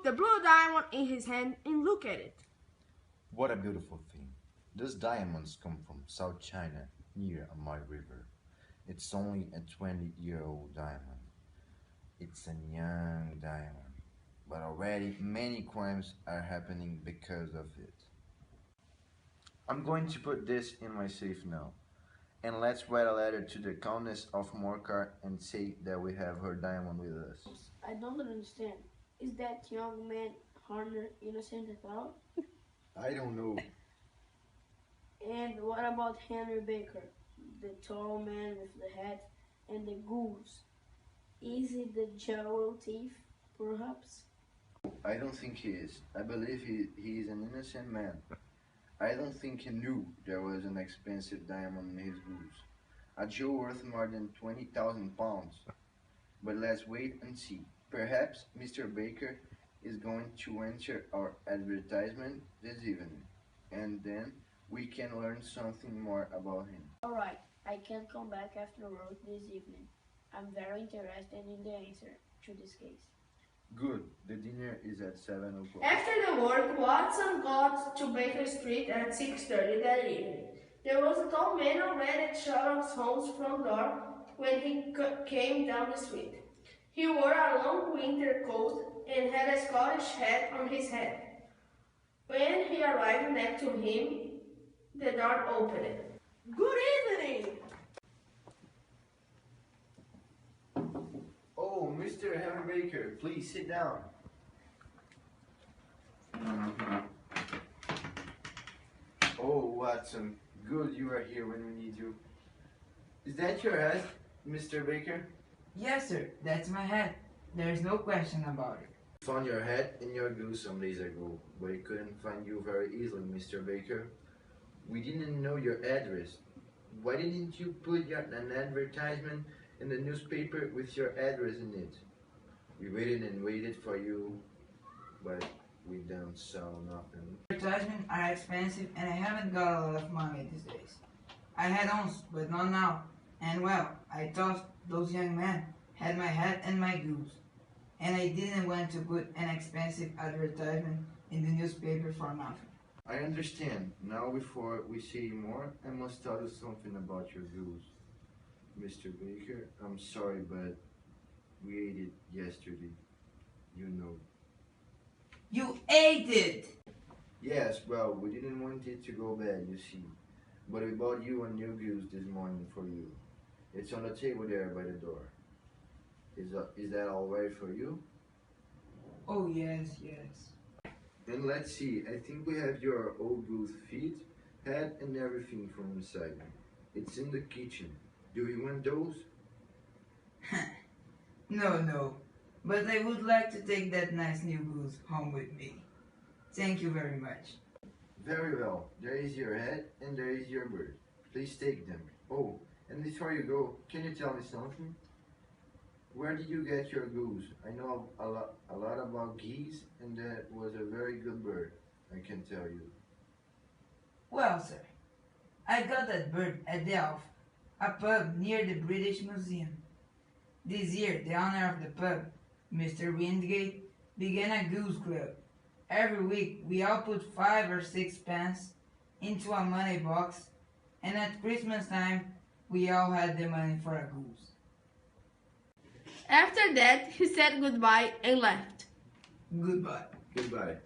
the blue diamond in his hand and looked at it. What a beautiful thing. Those diamonds come from South China, near a mud river. It's only a 20-year-old diamond. It's a young diamond, but already many crimes are happening because of it. I'm going to put this in my safe now. And let's write a letter to the Countess of Morcar and say that we have her diamond with us. I don't understand. Is that young man Horner innocent at all? I don't know. And what about Henry Baker, the tall man with the hat and the goose? Is he the jewel thief, perhaps? I don't think he is. I believe he is an innocent man. I don't think he knew there was an expensive diamond in his goose. A jewel worth more than 20,000 pounds. But let's wait and see. Perhaps Mr. Baker is going to enter our advertisement this evening, and then we can learn something more about him. All right, I can come back after work this evening. I'm very interested in the answer to this case. Good. The dinner is at 7 o'clock. After the work, Watson got to Baker Street at 6:30 that evening. There was a tall man already at Sherlock Holmes' front door when he came down the street. He wore a long winter coat and had a Scottish hat on his head. When he arrived next to him, the door opened. "Good evening!" Oh, Mr. Henry Baker, please sit down. Oh, Watson, good you are here when we need you. Is that your hat, Mr. Baker? Yes, sir, that's my hat. There's no question about it. Found your hat in your goose some days ago, but we couldn't find you very easily, Mr. Baker. We didn't know your address. Why didn't you put an advertisement in the newspaper with your address in it? We waited and waited for you, but we don't sell nothing. Advertisements are expensive and I haven't got a lot of money these days. I had once, but not now. And well, I thought those young men had my hat and my goose. And I didn't want to put an expensive advertisement in the newspaper for nothing. I understand. Now before we say more, I must tell you something about your goose. Mr. Baker, I'm sorry, but we ate it yesterday. You know. You ate it! Yes, well, we didn't want it to go bad, you see. But we bought you a new goose this morning for you. It's on the table there by the door. Is that all right for you? Oh yes, yes. And let's see, I think we have your old goose feet, head and everything from inside. It's in the kitchen. Do you want those? No. But I would like to take that nice new goose home with me. Thank you very much. Very well. There is your head and there is your bird. Please take them. Oh, and before you go, can you tell me something? Where did you get your goose? I know a lot about geese, and that was a very good bird, I can tell you. Well, sir, I got that bird at the Alf, a pub near the British Museum. This year, the owner of the pub, Mr. Wingate, began a goose club. Every week, we all put 5 or 6 pence into a money box, and at Christmas time, we all had the money for a goose. After that, he said goodbye and left. Goodbye. Goodbye.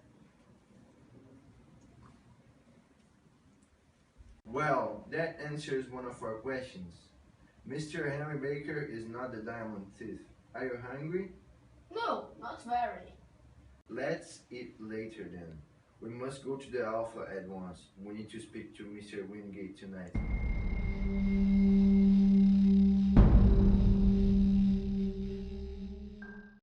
Well, that answers one of our questions. Mr. Henry Baker is not the diamond thief. Are you hungry? No, not very. Let's eat later then. We must go to the Alpha at once. We need to speak to Mr. Wingate tonight.